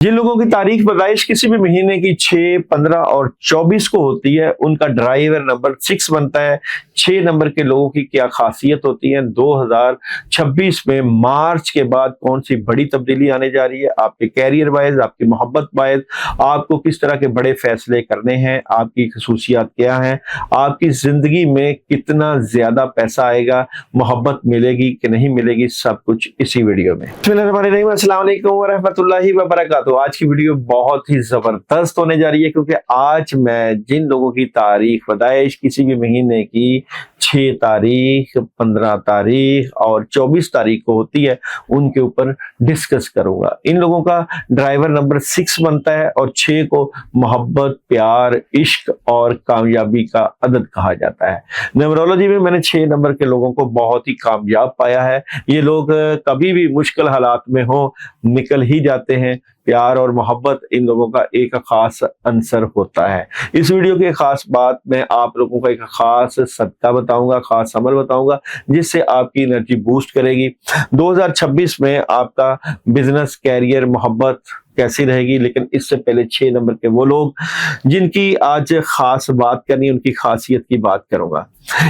जिन लोगों की तारीख पैदाइश किसी भी महीने की 6, 15 और 24 को होती है, उनका ड्राइवर नंबर 6 बनता है। 6 नंबर के लोगों की क्या खासियत होती है, 2026 में मार्च के बाद कौन सी बड़ी तब्दीली आने जा रही है, आपके कैरियर वाइज, आपकी मोहब्बत वाइज, आपको किस तरह के बड़े फैसले करने हैं, आपकी खसूसियात क्या हैं, आपकी जिंदगी में कितना ज्यादा पैसा आएगा, मोहब्बत मिलेगी कि नहीं मिलेगी, सब कुछ इसी वीडियो में। अस्सलाम वालेकुम व रहमतुल्लाहि व बरकातहू। तो आज की वीडियो बहुत ही जबरदस्त होने जा रही है, क्योंकि आज मैं जिन लोगों की तारीख पैदाइश किसी भी महीने की 6 तारीख, 15 तारीख और 24 तारीख को होती है, उनके ऊपर डिस्कस करूंगा। इन लोगों का ड्राइवर नंबर 6 बनता है और 6 को मोहब्बत, प्यार, इश्क और कामयाबी का अदद कहा जाता है। न्यूमरोलॉजी में मैंने 6 नंबर के लोगों को बहुत ही कामयाब पाया है। ये लोग कभी भी मुश्किल हालात में हो निकल ही जाते हैं। प्यार और मोहब्बत इन लोगों का एक खास अंसर होता है। इस वीडियो की खास बात, मैं आप लोगों का एक खास सदका बताऊंगा, खास अमल बताऊंगा, जिससे आपकी एनर्जी बूस्ट करेगी। 2026 में आपका बिजनेस, कैरियर, मोहब्बत कैसी रहेगी, लेकिन इससे पहले 6 नंबर के वो लोग जिनकी आज खास बात करनी है, उनकी खासियत की बात करूंगा।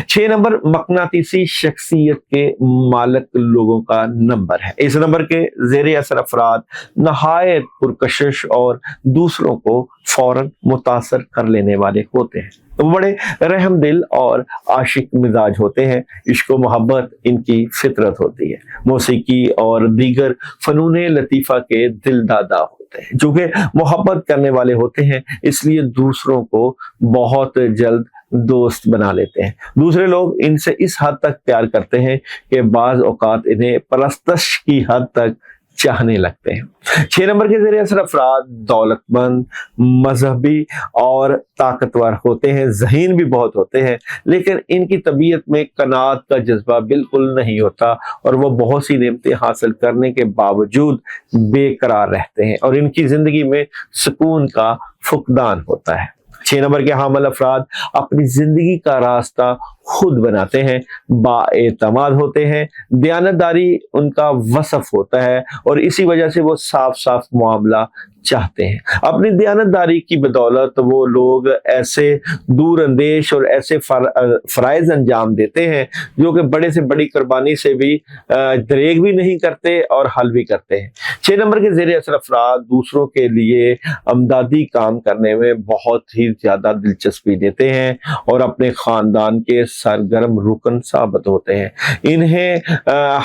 6 नंबर मकनातीसी शख्सियत के मालिक लोगों का नंबर है। इस नंबर के ज़ेरे असर अफराद नहायत पुरकशिश और दूसरों को फौरन मुतासर कर लेने वाले होते हैं। वो बड़े रहम दिल और आशिक मिजाज होते हैं। इश्क व मोहब्बत इनकी फितरत होती है। मौसीकी और दीगर फनूने लतीफ़ा के दिलदादा होते हैं, जो कि मोहब्बत करने वाले होते हैं, इसलिए दूसरों को बहुत जल्द दोस्त बना लेते हैं। दूसरे लोग इनसे इस हद तक प्यार करते हैं कि बाज औकात इन्हें परस्तश की हद तक चाहने लगते हैं। 6 नंबर के ज़रिए असर अफराद दौलतमंद, मजहबी और ताकतवर होते हैं, ज़हीन भी बहुत होते हैं, लेकिन इनकी तबीयत में कनात का जज्बा बिल्कुल नहीं होता और वो बहुत सी नेमतें हासिल करने के बावजूद बेकरार रहते हैं और इनकी जिंदगी में सुकून का फुकदान होता है। 6 नंबर के हामिल अफराद अपनी जिंदगी का रास्ता खुद बनाते हैं, बाएतमाद होते हैं, दयानतदारी उनका वसफ होता है और इसी वजह से वो साफ साफ मामला चाहते हैं। अपनी दयानतदारी की बदौलत वो लोग ऐसे दूर अंदेश और ऐसे फराइज अंजाम देते हैं जो कि बड़े से बड़ी कुर्बानी से भी दरेग भी नहीं करते और हल भी करते हैं। 6 नंबर के ज़रिए असर अफराद दूसरों के लिए अमदादी काम करने में बहुत ही ज्यादा दिलचस्पी देते हैं और अपने खानदान के सरगर्म रुकन साबित होते हैं। इन्हें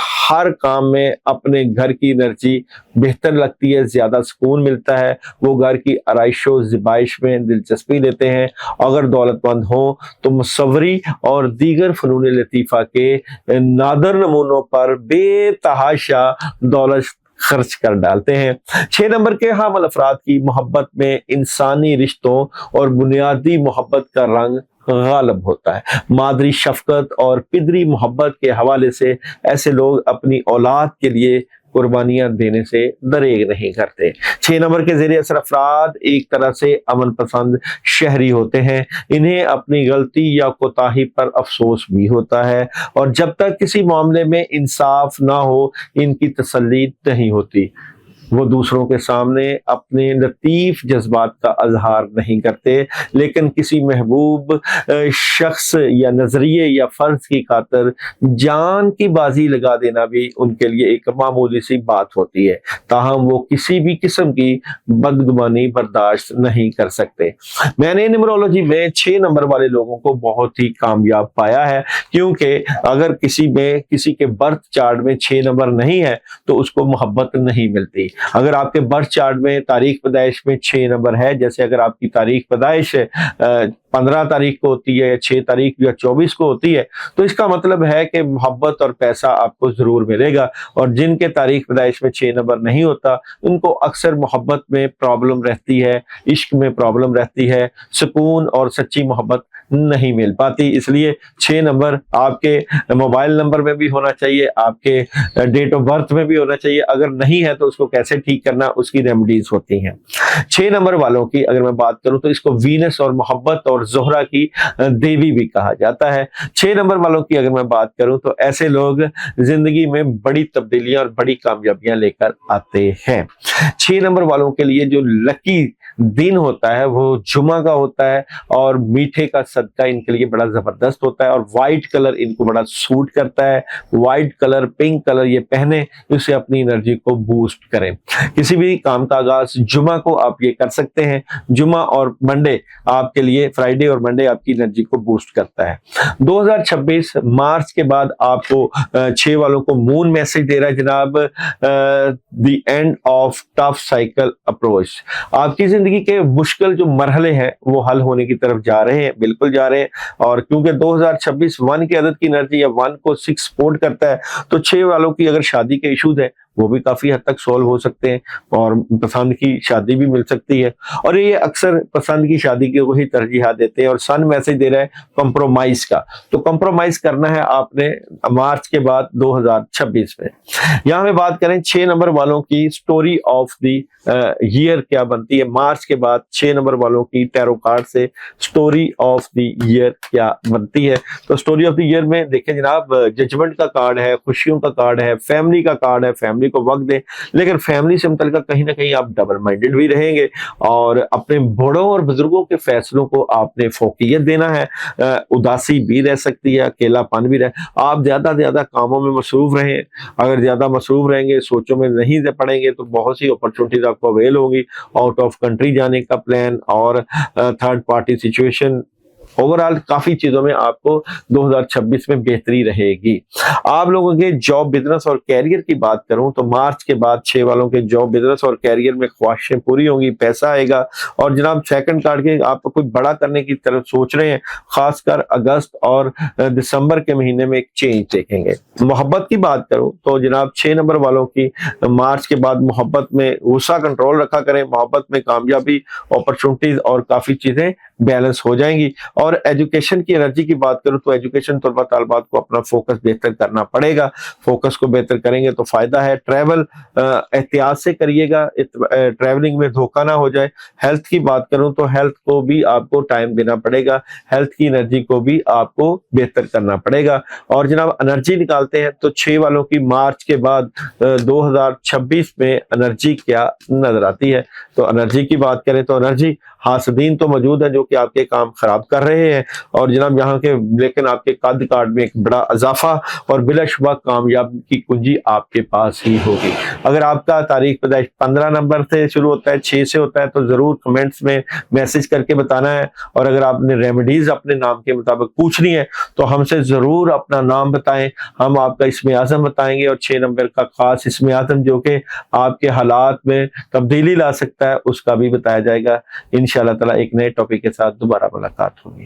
हर काम में अपने घर की एनर्जी बेहतर लगती है, ज्यादा सुकून मिलता है। वो घर की आराइशो ज़िबाइश में दिलचस्पी लेते हैं। अगर दौलतमंद हो तो मुसव्वरी और दीगर फनून लतीफ़ा के नादर नमूनों पर बेतहाशा दौलत खर्च कर डालते हैं। 6 नंबर के हामिल अफराद की मोहब्बत में इंसानी रिश्तों और बुनियादी मोहब्बत का रंग गालिब होता है। मादरी शफकत और पिदरी मोहब्बत के हवाले से ऐसे लोग अपनी औलाद के लिए कुर्बानियां देने से दरेग नहीं करते। 6 नंबर के ज़रिए असर अफराद एक तरह से अमन पसंद शहरी होते हैं। इन्हें अपनी गलती या कोताही पर अफसोस भी होता है और जब तक किसी मामले में इंसाफ ना हो, इनकी तसल्ली नहीं होती। वो दूसरों के सामने अपने लतीफ जज्बात का अजहार नहीं करते, लेकिन किसी महबूब शख्स या नजरिए या फर्ज की खातिर जान की बाजी लगा देना भी उनके लिए एक मामूली सी बात होती है। ताहम वो किसी भी किस्म की बदगुमानी बर्दाश्त नहीं कर सकते। मैंने न्यूमरोलॉजी में 6 नंबर वाले लोगों को बहुत ही कामयाब पाया है, क्योंकि अगर किसी के बर्थ चार्ट में 6 नंबर नहीं है तो उसको मोहब्बत नहीं मिलती। अगर आपके बर्थ चार्ट में तारीख पैदाइश में 6 नंबर है, जैसे अगर आपकी तारीख पैदाइश 15 तारीख को होती है या 6 तारीख या 24 को होती है, तो इसका मतलब है कि मोहब्बत और पैसा आपको जरूर मिलेगा। और जिनके तारीख पैदाइश में 6 नंबर नहीं होता, उनको अक्सर मोहब्बत में प्रॉब्लम रहती है, इश्क में प्रॉब्लम रहती है, सुकून और सच्ची मोहब्बत नहीं मिल पाती। इसलिए 6 नंबर आपके मोबाइल नंबर में भी होना चाहिए, आपके डेट ऑफ बर्थ में भी होना चाहिए। अगर नहीं है तो उसको कैसे ठीक करना, उसकी रेमेडीज होती हैं। 6 नंबर वालों की अगर मैं बात करूं तो इसको वीनस और मोहब्बत और जोहरा की देवी भी कहा जाता है। 6 नंबर वालों की अगर मैं बात करूं तो ऐसे लोग जिंदगी में बड़ी तब्दीलियां और बड़ी कामयाबियां लेकर आते हैं। 6 नंबर वालों के लिए जो लकी दिन होता है वो जुमा का होता है और मीठे का सदका इनके लिए बड़ा जबरदस्त होता है और व्हाइट कलर इनको बड़ा सूट करता है। व्हाइट कलर, पिंक कलर ये पहने, इससे अपनी एनर्जी को बूस्ट करें। किसी भी काम का आगाज जुमा को आप ये कर सकते हैं। जुमा और मंडे आपके लिए, फ्राइडे और मंडे आपकी एनर्जी को बूस्ट करता है। 2026 मार्च के बाद आपको 6 वालों को मून मैसेज दे रहा है जनाब, the end of tough cycle approach. आपकी जिंदगी के मुश्किल जो मरहले हैं वो हल होने की तरफ जा रहे हैं, बिल्कुल जा रहे हैं। और क्योंकि 2026 1 की आदत की एनर्जी या 1 को 6 सपोर्ट करता है, तो 6 वालों की अगर शादी के इश्यूज है वो भी काफी हद तक सॉल्व हो सकते हैं और पसंद की शादी भी मिल सकती है। और ये अक्सर पसंद की शादी को ही तरजीह देते हैं। और सन मैसेज दे रहा है कंप्रोमाइज का, तो कंप्रोमाइज करना है आपने मार्च के बाद 2026 में। यहाँ पे बात करें 6 नंबर वालों की स्टोरी ऑफ द ईयर क्या बनती है, मार्च के बाद 6 नंबर वालों की टैरो कार्ड से स्टोरी ऑफ द ईयर क्या बनती है। तो स्टोरी ऑफ द ईयर में देखें जनाब, जजमेंट का कार्ड है, खुशियों का कार्ड है, फैमिली का कार्ड है, फैमिली को वक्त दें, लेकिन फैमिली से मुतल्लिक़ कहीं ना कहीं आप डबल माइंडेड भी रहेंगे और अपने बड़ों और बुजुर्गों के फैसलों को आपने फोकियत देना है। उदासी भी रह सकती है, अकेलापन भी रहे, आप ज्यादा से ज्यादा कामों में मसरूफ रहें। अगर ज्यादा मसरूफ रहेंगे, सोचों में नहीं पड़ेंगे, तो बहुत सी अपॉर्चुनिटीज आपको अवेल होंगी। आउट ऑफ कंट्री जाने का प्लान और थर्ड पार्टी सिचुएशन, ओवरऑल काफी चीजों में आपको 2026 में बेहतरी रहेगी। आप लोगों के जॉब, बिजनेस और कैरियर की बात करूं तो मार्च के बाद 6 वालों के जॉब, बिजनेस और कैरियर में ख्वाहिशें पूरी होंगी, पैसा आएगा। और जनाब सेकंड कार्ड के आप कोई बड़ा करने की तरफ सोच रहे हैं, खासकर अगस्त और दिसंबर के महीने में एक चेंज देखेंगे। मोहब्बत की बात करूं तो जनाब 6 नंबर वालों की मार्च के बाद मोहब्बत में गुस्सा कंट्रोल रखा करें, मोहब्बत में कामयाबी, अपॉर्चुनिटीज और काफी चीजें बैलेंस हो जाएंगी। और एजुकेशन की एनर्जी की बात करूं तो एजुकेशन तलबा तालिबात को अपना फोकस बेहतर करना पड़ेगा। फोकस को बेहतर करेंगे तो फायदा है। ट्रैवल एहतियात से करिएगा, ट्रैवलिंग में धोखा ना हो जाए। हेल्थ की बात करूं तो हेल्थ को भी आपको टाइम देना पड़ेगा, हेल्थ की एनर्जी को भी आपको बेहतर करना पड़ेगा। और जनाब एनर्जी निकालते हैं तो 6 वालों की मार्च के बाद 2026 में एनर्जी क्या नजर आती है। तो एनर्जी की बात करें तो एनर्जी, हासदीन तो मौजूद है जो कि आपके काम खराब कर रहे हैं और जनाब यहाँ के, लेकिन आपके कद कार्ड में एक बड़ा इजाफा और बिलाशुबा कामयाबी की कुंजी आपके पास ही होगी। अगर आपका तारीख पैदाइश 15 नंबर से शुरू होता है, 6 से होता है, तो जरूर कमेंट्स में मैसेज करके बताना है। और अगर आपने रेमेडीज अपने नाम के मुताबिक पूछनी है तो हमसे जरूर अपना नाम बताएं, हम आपका इसमें आजम बताएंगे। और 6 नंबर का खास इसमें आजम जो कि आपके हालात में तब्दीली ला सकता है, उसका भी बताया जाएगा। इंशाअल्लाह ताला एक नए टॉपिक के साथ दोबारा मुलाकात होगी।